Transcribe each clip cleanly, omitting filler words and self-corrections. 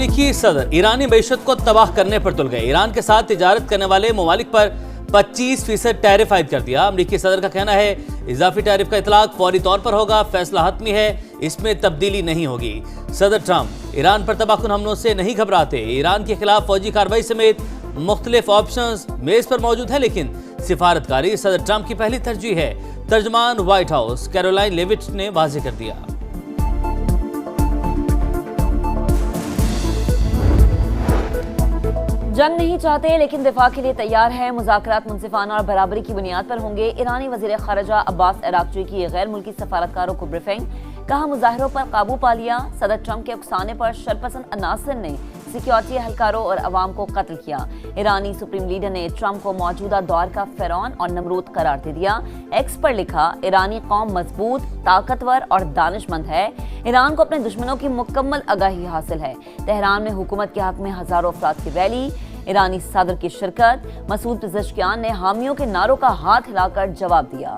अमेरिकी सदर ईरानी मईशत को तबाह करने पर तुल गए। ईरान के साथ तिजारत करने वाले ममालिक पर 25% टैरिफ आयद कर दिया। अमेरिकी सदर का कहना है इजाफी टैरिफ का इतलाक फौरी तौर पर होगा, फैसला हतमी है, इसमें तब्दीली नहीं होगी। सदर ट्रंप ईरान पर तबाहकुन हमलों से नहीं घबराते। ईरान के खिलाफ फौजी कार्रवाई समेत मुख्तलिफ ऑप्शंस मेज पर मौजूद है, लेकिन सिफारतकारी सदर ट्रंप की पहली तरजीह है। तर्जमान व्हाइट हाउस कैरोलाइन लेविट ने वाज़ेह कर दिया। जंग नहीं चाहते लेकिन दिफा के लिए तैयार है। मुज़ाकरात मुनसिफाना और बराबरी की बुनियाद पर होंगे। ईरानी वज़ीर ख़ारजा अब्बास अराग़ची की गैर मुल्की सफारतकारों को ब्रीफिंग, कहा मुजाहिरों पर काबू पा लिया। सदर ट्रंप के उकसाने पर शरपसंद अनासर ने सिक्योरिटी एहलकारों और अवाम को कत्ल किया। ईरानी सुप्रीम लीडर ने ट्रंप को मौजूदा दौर का फ़िरौन और नमरूद करार दे दिया। एक्स पर लिखा, ईरानी कौम मजबूत, ताकतवर और दानिशमंद है। ईरान को अपने दुश्मनों की मुकम्मल आगाही हासिल है। तेहरान में हुकूमत के हक में हजारों अफराद की रैली, ईरानी सदर की शिरकत। मसूद पिज़ेश्कियान ने हामियों के नारों का हाथ हिलाकर जवाब दिया।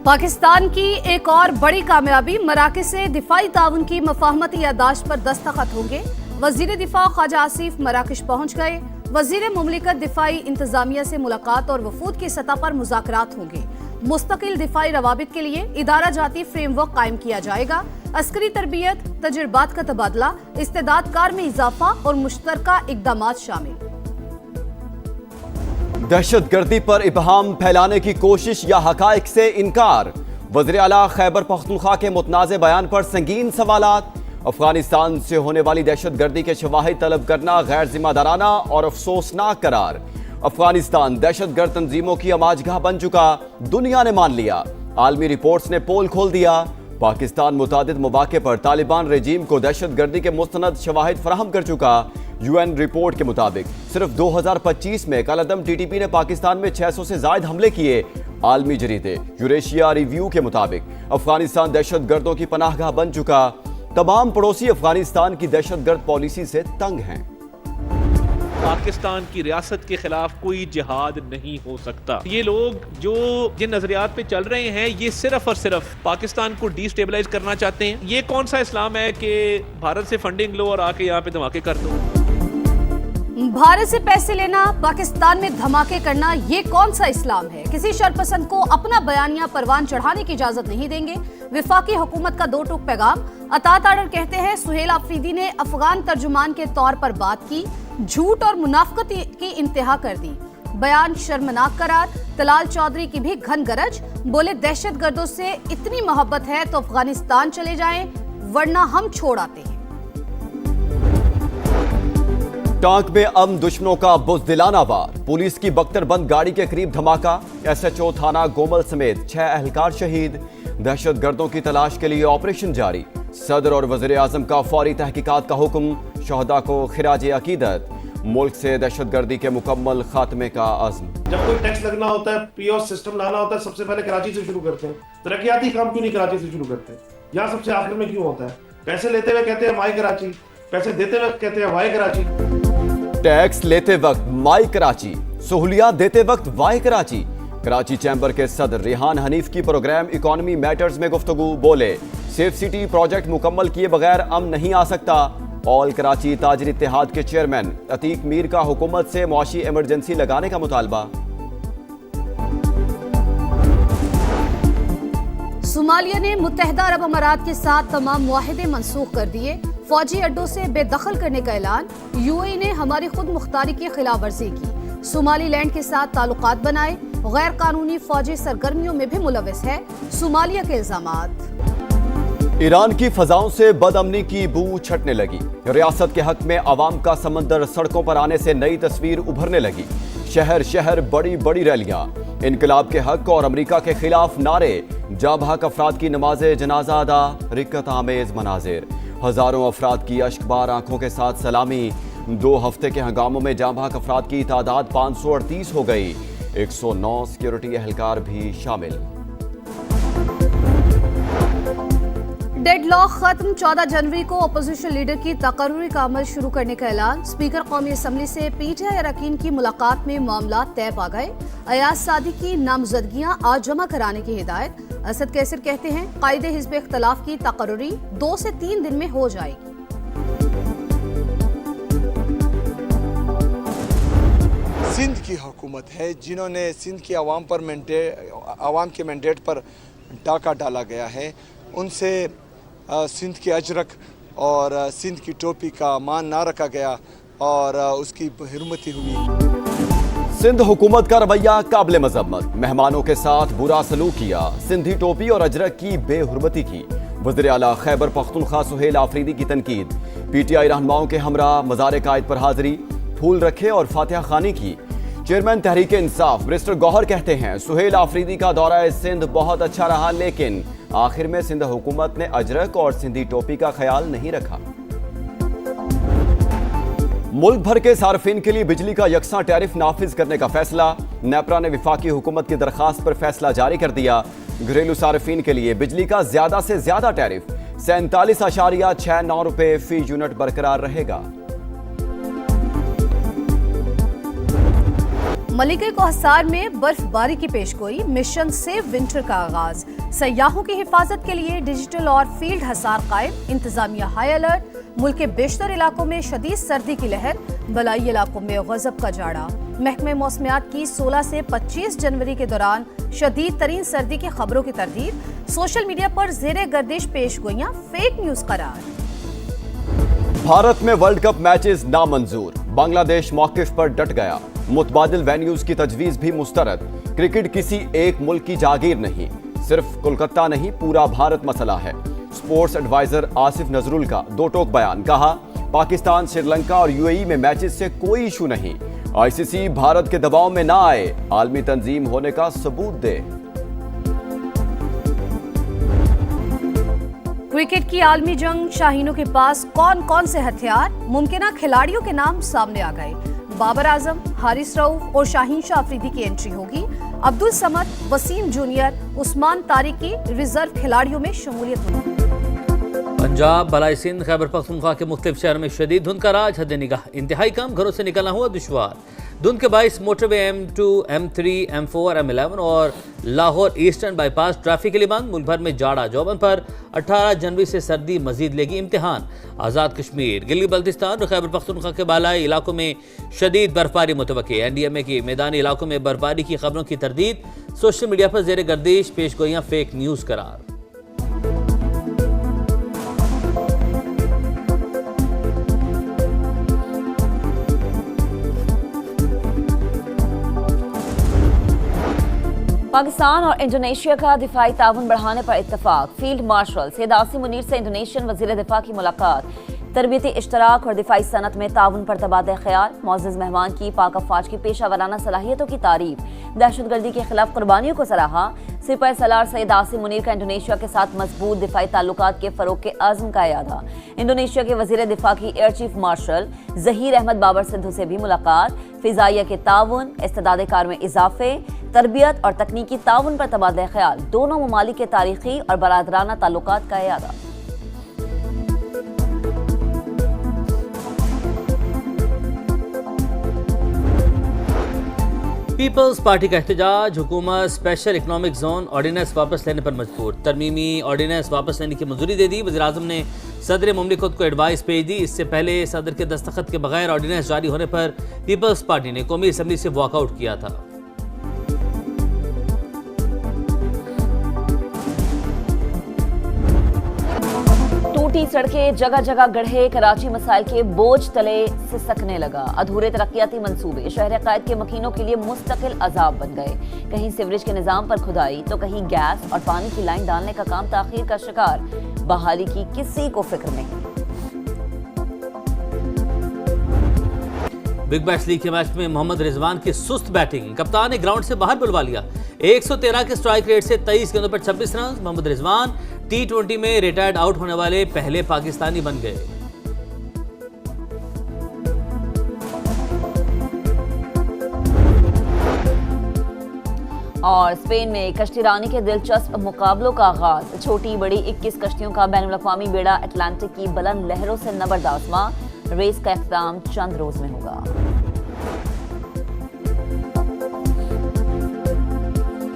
पाकिस्तान की एक और बड़ी कामयाबी, मराकज़ से दिफाई ताउन की मफाहमती याददाश्त पर दस्तखत होंगे। वज़ीर दिफा ख्वाजा आसिफ मराकश पहुंच गए। वज़ीर मुमलिकत दिफाई इंतजामिया से मुलाकात और वफूद की सतह पर मुज़ाकरात होंगे। मुस्तकिल दिफाई रवाबित के लिए इदारा जाती फ्रेमवर्क कायम किया जाएगा। अस्करी तरबियत, तजुर्बात का तबादला, इस्तेदाद कार में इजाफा और मुश्तरका इकदामात शामिल। दहशतगर्दी पर इबहाम फैलाने की कोशिश या हकाइक से इनकार। वज़ीर आला खैबर पख्तूनख्वा के मुतनाज़ बयान पर संगीन सवालात। अफगानिस्तान से होने वाली दहशतगर्दी के शवाहिद तलब करना गैर जिम्मेदाराना और अफसोसनाक करार। अफगानिस्तान दहशतगर्द तंजीमों की अमाजगाह बन चुका, दुनिया ने मान लिया। आलमी रिपोर्ट्स ने पोल खोल दिया। पाकिस्तान मुतादिद मौके पर तालिबान रेजीम को दहशतगर्दी के मुस्तनद शवाहिद फराहम कर चुका। यूएन रिपोर्ट के मुताबिक सिर्फ 2025 में कलअदम टीटीपी ने पाकिस्तान में 600 से ज्यादा हमले किए। आलमी जरीदे यूरेशिया रिव्यू के मुताबिक अफगानिस्तान दहशतगर्दों की पनाहगाह बन चुका। तमाम पड़ोसी अफगानिस्तान की दहशतगर्द पॉलिसी से तंग हैं। पाकिस्तान की रियासत के खिलाफ कोई जिहाद नहीं हो सकता। ये लोग जो जिन नजरियात पे चल रहे हैं, ये सिर्फ और सिर्फ पाकिस्तान को डिस्टेबलाइज करना चाहते हैं। ये कौन सा इस्लाम है कि भारत से फंडिंग लो और आके यहाँ पे धमाके कर दो। भारत से पैसे लेना, पाकिस्तान में धमाके करना, ये कौन सा इस्लाम है। किसी शरपसंद को अपना बयानिया परवान चढ़ाने की इजाजत नहीं देंगे। विफाकी हुकूमत का दो टूक पैगाम। अतात आर्डर कहते हैं सुहेल आफरीदी ने अफगान तर्जुमान के तौर पर बात की, झूठ और मुनाफकत की इंतहा कर दी। बयान शर्मनाक करार। तलाल चौधरी की भी घन गरज, बोले दहशतगर्दों से इतनी मोहब्बत है तो अफगानिस्तान चले जाएं, वरना हम छोड़ आते हैं। टांक में अमन दुश्मनों का बुज़दिलाना वार। पुलिस की बख्तरबंद गाड़ी के करीब धमाका। एसएचओ थाना गोमल समेत 6 एहलकार शहीद। दहशतगर्दों की तलाश के लिए ऑपरेशन जारी। सदर और वज़ीर आज़म का फौरी तहकीकात का हुक्म। शहदा को खिराज अकीदत। मुल्क से दहशतगर्दी के मुकम्मल खात्मे का अज़्म। जब कोई टैक्स लगना होता है, पीओएस सिस्टम लाना होता है, सबसे पहले कराची से शुरू करते हैं। तरक्याती काम क्यों नहीं कराची से शुरू करते? यहाँ सबसे आखिर में क्यों होता है? पैसे लेते हुए कहते हैं माई कराची, पैसे देते हुए कहते हैं वाई कराची। टैक्स लेते वक्त माई कराची, सहूलियात देते वक्त वाई कराची। कराची चैम्बर के सदर रेहान हनीफ की प्रोग्राम इकोनॉमी मैटर्स में गुफ्तगू। बोले सेफ सिटी प्रोजेक्ट मुकम्मल किए बगैर अमन नहीं आ सकता। ऑल कराची ताजिर इत्तेहाद के चेयरमैन अतीक मीर का हुकूमत से मुआशी इमरजेंसी लगाने का मुतालबा। सोमालिया ने मुत्तहिदा अरब अमारात के साथ तमाम मुआहिदे मनसूख कर दिए। फौजी अड्डों से बेदखल करने का ऐलान। यूएई ने हमारी खुद मुख्तारी की खिलाफ वर्जी की। सोमालीलैंड के साथ ताल्लुकात बनाए। गैर कानूनी फौजी सरगर्मियों में भी मुलविस है सोमालिया के इल्जामात। ईरान की फजाओं से बदअमनी की बू छटने लगी। रियासत के हक में अवाम का समंदर सड़कों पर आने से नई तस्वीर उभरने लगी। शहर शहर बड़ी बड़ी रैलियां। इनकलाब के हक और अमरीका के खिलाफ नारे। जाबहक अफराद की नमाज जनाजा अदा। रिक्कत आमेज मनाजिर। हजारों अफराद की अश्कबार आंखों के साथ सलामी। 2 हफ्ते के हंगामों में जाबहक अफराद की तादाद 538 हो गई। 109 सिक्योरिटी एहलकार भी शामिल। डेडलॉक खत्म, 14 जनवरी को अपोजिशन लीडर की तकर्री का अमल शुरू करने का ऐलान। स्पीकर कौमी असम्बली से पीटीआई अरकान की मुलाकात में मामला तय पा गए। अयाज सादिक की नामजदगियां आज जमा कराने की हिदायत। असद कैसर कहते हैं कायदे हिज़्ब इख्तलाफ की तकर्री 2 से 3 दिन में हो जाएगी। सिंध की हुकूमत है जिन्होंने सिंध की आवाम के मैंडेट पर डाका डाला गया है, उनसे सिंध के अजरक और सिंध की टोपी का मान ना रखा गया और उसकी हुर्मती हुई। सिंध हुकूमत का रवैया काबिल मजम्मत, मेहमानों के साथ बुरा सलूक किया, सिंधी टोपी और अजरक की बेहुरमती की। वज़ीर आला खैबर पख्तूनख्वा सुहेल आफरीदी की तनकीद। पीटीआई रहनुमाओं के हमरा मज़ार कायद पर हाजिरी, फूल रखे और फातिहा खानी की। चेयरमैन तहरीक इंसाफ बैरिस्टर गौहर कहते हैं सुहेल आफरीदी का दौरा सिंध बहुत अच्छा रहा, लेकिन आखिर में सिंध हुकूमत ने अजरक और सिंधी टोपी का ख्याल नहीं रखा। मुल्क भर के सार्फिन के लिए बिजली का यकसा टैरिफ नाफिज करने का फैसला। नेपरा ने विफाकी हुकूमत की दरखास्त पर फैसला जारी कर दिया। घरेलू सार्फिन के लिए बिजली का ज्यादा से ज्यादा टैरिफ 47.69 रुपए फी यूनिट बरकरार रहेगा। मलिके कोहसार में बर्फबारी की पेशगोई, मिशन सेव विंटर का आगाज। सयाहों की हिफाजत के लिए डिजिटल और फील्ड हसार कायम, इंतजामिया हाई अलर्ट। मुल्क के बेशतर इलाकों में शदीद सर्दी की लहर, बलाई इलाकों में गजब का जाड़ा। महकमे मौसमियात की 16 से 25 जनवरी के दौरान शदीद तरीन सर्दी की खबरों की तरदीद। सोशल मीडिया पर जेरे गर्दिश पेशगोइयां फेक न्यूज करार। भारत में वर्ल्ड कप मैचेस नामंजूर, बांग्लादेश मौकिफ पर डट गया। मुतबादिल वेन्यूज की तजवीज भी मुस्तरद। क्रिकेट किसी एक मुल्क की जागीर नहीं, सिर्फ कोलकाता नहीं पूरा भारत मसला है। स्पोर्ट्स एडवाइजर आसिफ नजरुल का दो टोक बयान, कहा पाकिस्तान, श्रीलंका और यूएई में मैचेस से कोई इशू नहीं। आईसीसी भारत के दबाव में ना आए, आलमी तंजीम होने का सबूत दे। क्रिकेट की आलमी जंग, शाहीनों के पास कौन कौन से हथियार, मुमकिन खिलाड़ियों के नाम सामने आ गए। बाबर आजम, हारिस रऊफ और शाहीन शाह अफरीदी की एंट्री होगी। अब्दुल समद, वसीम जूनियर, उस्मान तारिक की रिजर्व खिलाड़ियों में शमूलियत होगी। पंजाब, बलाई सिंध, खैबर पख्तूनख्वा के मुख्तलिफ शहरों में शदीद धुंध का राज, हद निगाह इंतहाई कम, घरों से निकलना हुआ दुश्वार। धुंध के बाइस motorway M2, M3, M4, M11 और लाहौर ईस्टर्न बाईपास ट्रैफिक के लिए बंद। मुल्क भर में जाड़ा, जौबन पर 18 जनवरी से सर्दी मजीद लेगी इम्तिहान। आज़ाद कश्मीर, गिल्ली बल्तिस्तान और खैबर पख्तूनख्वा के बालाई इलाकों में शदीद बर्फबारी मुतवक्की। NDMA की मैदानी इलाकों में बर्फबारी की खबरों की तरदीद। सोशल मीडिया पर जेर गर्दिश पेशगोइयां फेक न्यूज़ करार। पाकिस्तान और इंडोनेशिया का दिफाई ताउन बढ़ाने पर इत्तफाक। फील्ड मार्शल सैयद आसिम मुनीर से इंडोनेशियन वजीर दिफा की मुलाकात। तरबियती इश्तराक और दिफाई सनत में ताउन पर तबादला ख्याल। मौजूद मेहमान की पाक अफवाज की पेशा वराना सलाहियतों की तारीफ। दहशतगर्दी के खिलाफ कुर्बानियों को सराहा। सिपाही सलार सैयद आसिम मुनीर का इंडोनेशिया के साथ मजबूत दिफाई ताल्लुकात के फरोग के आज़म का यादा। इंडोनेशिया के वजीर दिफा की air chief marshal Zaheer Ahmed Babar Sidhu से भी मुलाकात। फिजाइया के ताउन, इस्तेदाद कार में इजाफे, तरबियत और तकनीकी ताउन पर तबादला ख्याल। दोनों ममालिक के तारीखी और बरादराना ताल्लुकात का यादा। पीपल्स पार्टी का एहतजाज, हुकूमत स्पेशल इकनॉमिक जोन ऑर्डिनेंस वापस लेने पर मजबूर। तरमीमी ऑर्डिनेंस वापस लेने की मंजूरी दे दी। वज़ीर आज़म ने सदर मुमलिकत को एडवाइस भेज दी। इससे पहले सदर के दस्तखत के बगैर ऑर्डिनेंस जारी होने पर पीपल्स पार्टी ने कौमी असम्बली से वॉकआउट किया था। टूटी सड़कें, जगह जगह गड्ढे, कराची मसाइल के बोझ तले सिसकने लगा। अधूरे तरक्याती मंसूबे शहर कायद के मकीनों के लिए मुस्तकिल अजाब बन गए। कहीं सीवरेज के निजाम पर खुदाई तो कहीं गैस और पानी की लाइन डालने का काम ताखीर का शिकार। बहाली की किसी को फिक्र नहीं। बिग बैश लीग के मैच में मोहम्मद रिजवान की सुस्त बैटिंग, कप्तान ने ग्राउंड से बाहर बुलवा लिया। 113 के स्ट्राइक रेट से 23 गेंदों पर 26 रन। मोहम्मद रिजवान T20 में रिटायर्ड आउट होने वाले पहले पाकिस्तानी बन गए। और स्पेन में कश्तीरानी के दिलचस्प मुकाबलों का आगाज। छोटी बड़ी 21 कश्तियों का बैनुल-अक़वामी बेड़ा अटलांटिक की बुलंद लहरों से न बर्दाश्त। रेस का इख्तिताम चंद रोज में होगा।